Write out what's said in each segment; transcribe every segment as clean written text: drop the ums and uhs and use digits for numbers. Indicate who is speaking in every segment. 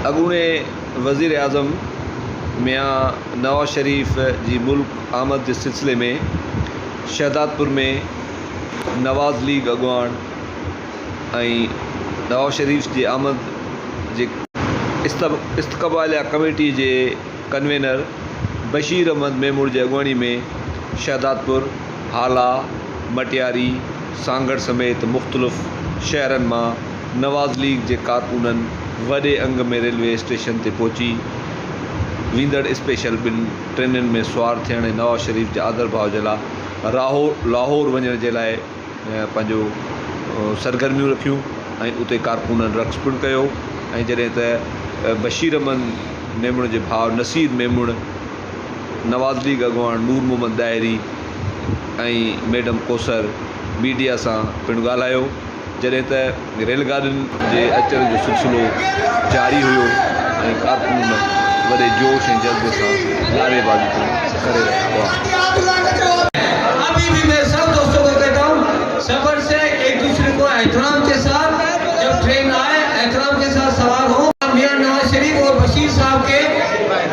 Speaker 1: अगूने वज़ीर आज़म मियाँ नवाज़ शरीफ़ जी मुल्क आमद के सिलसिले में शहदादपुर में नवाज़ लीग अगवान नवाज़ शरीफ़ जी आमद जे इस्तक़बालिया कमेटी के कन्वेनर बशीर अहमद मेमूर की अगवानी में शहदादपुर, हाला, मटियारी, सांगड़ समेत मुख्तलिफ़ शहरन में नवाज़ लीग के कारकुनन वडे अंग में रेलवे स्टेशन ते पहुंची वींदड़ स्पेशल बिन ट्रेन में सवार थियण नवाज़ शरीफ़ के आदर भाव के लाहौर वञण के लाइ पंहिंजो सरगर्मियूं रखियूं ऐं उते कारकुनन रक्स पिणु कयो। ऐं जॾहिं त बशीर अहमद मेमूण के भाउ नसीर मेमूण, नवाज़ लीग अगवान नूर मोहम्मद दायरी ऐं मैडम कौसर मीडिया से पिणु ॻाल्हायो। जॾहिं त रेलगाॾियुनि के अचण जो सिलसिलो जारी हुयो ऐं कारकुन वॾे जोश ऐं जज़्बे से नारेबाज़ी करे रहिया हुआ।
Speaker 2: अभी भी मैं सब दोस्तों को कहता हूँ, सफर से एक दूसरे को एहतराम के साथ जब ट्रेन आए एहतराम के साथ सवार हो। मियां नवाज शरीफ और बशीर साहब के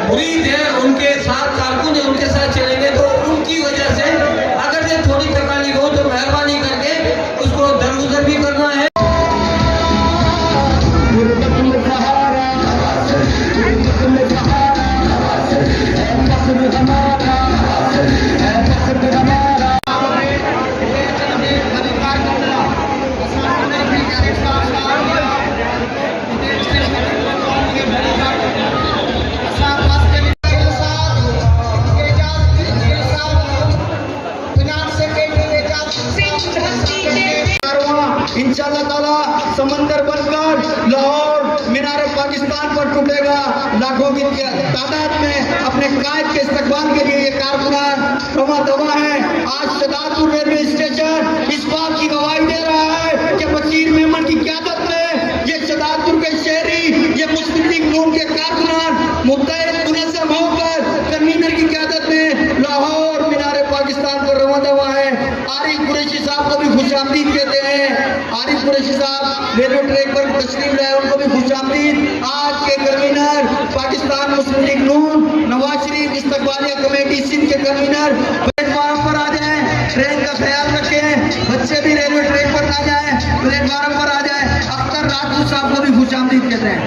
Speaker 2: मुरीद हैं, उनके साथ कारकुन हैं, उनके साथ चलेंगे तो उनकी वजह से अगर से थोड़ी तकलीफ हो तो मेहरबानी करके उसको दरगुजर भी करना है।
Speaker 3: इंशाअल्लाह ताला समंदर बनकर लाहौर मीनार पाकिस्तान पर टूटेगा। लाखों की तादाद में अपने कायद के इस्तकबाल के लिए ये कारकुनान रवा दवा है। आज शहदादपुर रेलवे स्टेशन इस बात की गवाही दे रहा है कि बशीर मेमन की क़यादत में ये शहदादपुर के शहरी, ये मुस्लिम लीग नून के कारकुनान मुत्तहिद मुनज़्ज़म होकर कन्वीनर की क़यादत में लाहौर मीनार पाकिस्तान पर रवा दवा है। आरिफ कुरैशी साहब को भी खुशामदीद कहते हैं। आरिफ कुरैशी साहब रेलवे ट्रैक पर तशरीफ लाए, उनको भी खुशामदीद। आज के कन्वीनर पाकिस्तान मुस्लिम लीग नून नवाज शरीफ इस्तकबालिया कमेटी सिंध के कन्वीनर प्लेटफार्म पर आ जाएं, ट्रेन का ख्याल रखें, बच्चे भी रेलवे ट्रैक पर आ जाएं, प्लेटफार्म पर आ जाएं। अख्तर राजपूत साहब को भी खुशामदीद कहते हैं।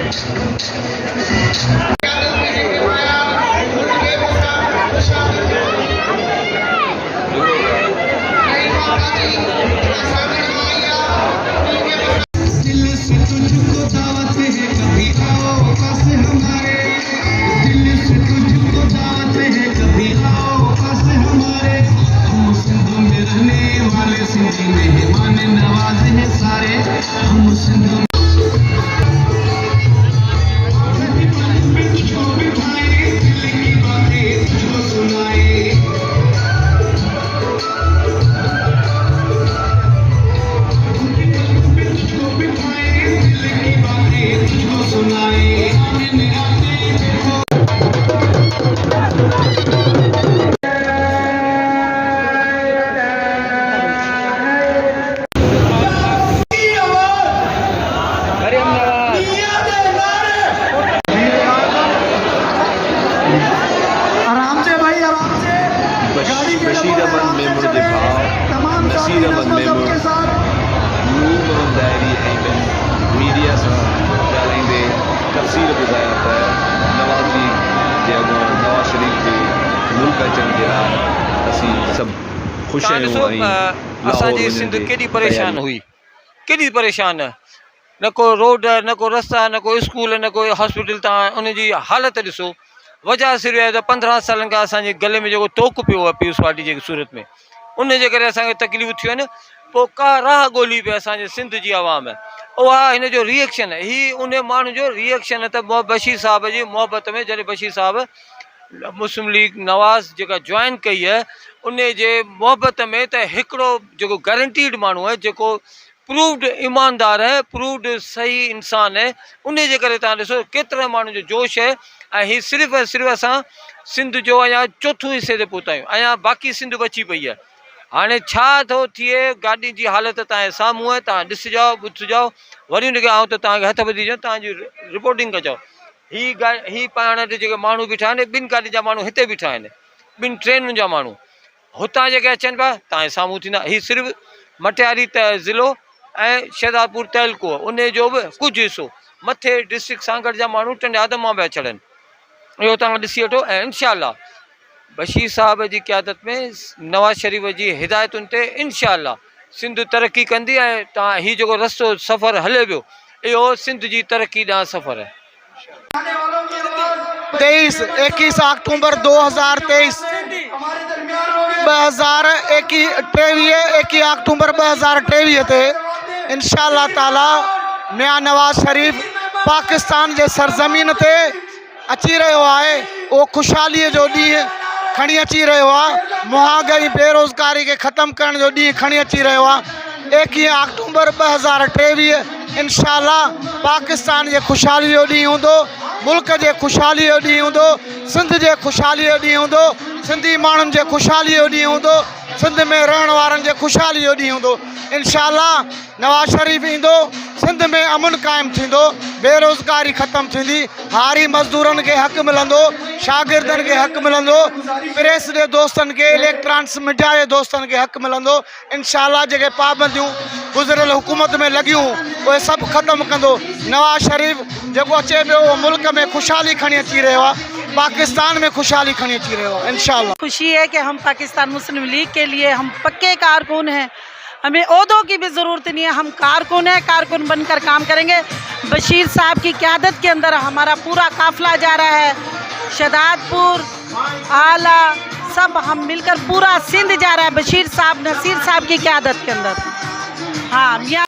Speaker 1: बशीर अहमद मेमूर के भाउ नसीर अहमद मेमूर नूर मोहम्मद दायरी ऐं मीडिया से ॻाल्हाईंदे तफ़सील ॿुधाया त नवाज़ लीग के अगवान नवाज़ शरीफ़ के मुल्क अचण जे लाइ असीं सभु ख़ुशि आहियूं।
Speaker 2: असांजी सिंध केॾी परेशान हुई, केॾी परेशान, न को रोड, न को रस्ता, न को स्कूल, न को हॉस्पिटल। तव्हां उनजी हालत ॾिसो। वजह सिर्फ़ु आहे त 15 सालनि खां असांजे गले में जेको तोक पियो आहे पीयूष पार्टी जे सूरत में, उन जे करे असांखे तकलीफ़ थियूं आहिनि। पोइ का राह ॻोल्ही पिए असांजे सिंध जी आवाम है, उहा हिन जो रिएक्शन है। ही उन माण्हू जो रिएक्शन है त बशीर साहब जी मोहब्बत में, जॾहिं बशीर साहब मुस्लिम लीग नवाज़ जेका ज्वाइन कई है, उन जे मोहब्बत में त हिकिड़ो जेको गारंटीड माण्हू है, जेको प्रूव्ड ईमानदार है, प्रूव्ड सही इंसान है, उन जे करे तव्हां ॾिसो केतिरा माण्हू जो जोश है। ऐं हीअ सिर्फ़ु सिर्फ़ु असां सिंध जो अञा चोथों हिसे ते पहुता आहियूं, अञा बाक़ी सिंध बची पई आहे। हाणे छा थो थिए, गाॾी जी हालत तव्हांजे साम्हूं आहे, तव्हां ॾिसिजो ॿुधिजो। वरी उनखे आउं त तव्हांखे हथ ॿधी ॾियां, तव्हांजी रिपोर्टिंग कजो। ही पाण ते जेके माण्हू बीठा आहिनि ॿिनि गाॾियुनि जा माण्हू हिते बीठा आहिनि, ॿिनि ट्रेनुनि जा माण्हू हुतां जेके अचनि पिया तव्हांजे साम्हूं थींदा। हीउ सिर्फ़ु मटियारी ज़िलो ऐं शहदादपुर तहलको उन जो बि कुझु हिसो, मथे डिस्ट्रिक्ट सागड़ जा माण्हू टंडियाद मां पिया चढ़नि। इहो तव्हां ॾिसी वठो। ऐं इंशाअल्लाह बशीर साहब जी क़यादत में नवाज़ शरीफ़ जी हिदायतुनि ते इंशाअल्लाह सिंध तरक़ी कंदी। ऐं तव्हां हीउ जेको रस्तो सफ़र हले पियो इहो सिंध जी तरक़ी ॾांहुं सफ़र आहे।
Speaker 4: 21 अक्टूबर 2023 21 अक्टूबर 2023 ते इंशाअल्लाह ताला मियां नवाज़ शरीफ़ पाकिस्तान जे सरज़मीन ते अची रहियो आहे। उहो ख़ुशहालीअ जो ॾींहुं खणी अची रहियो आहे, महांगाई बेरोज़गारी खे ख़तमु करण जो ॾींहुं खणी अची रहियो आहे। 21 अक्टूबर 2023 इंशाअल्लाह पाकिस्तान जे ख़ुशहाली जो ॾींहुं हूंदो, मुल्क जे ख़ुशहाली जो ॾींहुं हूंदो, सिंध जे ख़ुशहाली जो ॾींहुं हूंदो, सिंधी माण्हुनि जे ख़ुशहाली जो ॾींहुं हूंदो, सिंध में रहण वारनि जे ख़ुशहाली जो ॾींहुं हूंदो। इंशाअल्लाह नवाज़ शरीफ़ ईंदो, सिंध में अमन क़ाइमु थींदो, बेरोज़गारी ख़तमु थींदी, हारी मज़दूरनि खे हक़ मिलंदो, शागिर्दनि खे हक़ मिलंदो, प्रेस जे दोस्तनि खे, इलेक्ट्रॉनिक्स मीडिया जे दोस्तनि खे हक़ मिलंदो। इंशाअल्लाह जेके पाबंदियूं गुज़िरियल हुकूमत में लॻियूं उहे सभु ख़तमु कंदो। नवाज़ शरीफ़ जेको अचे पियो उहो मुल्क में ख़ुशहाली खणी अची रहियो आहे, पाकिस्तान में खुशहाली खणी अची रहियो आहे इंशाअल्लाह।
Speaker 5: खुशी है कि हम पाकिस्तान मुस्लिम लीग के लिए हम पक्के कारकुन हैं, हमें ओहदों की भी ज़रूरत नहीं है, हम कारकुन हैं, कारकुन बनकर काम करेंगे। बशीर साहब की क़यादत के अंदर हमारा पूरा काफ़िला जा रहा है, शहदादपुर आला सब हम मिलकर पूरा सिंध जा रहा है बशीर साहब नसीर साहब की क़यादत के अंदर। हाँ मियाँ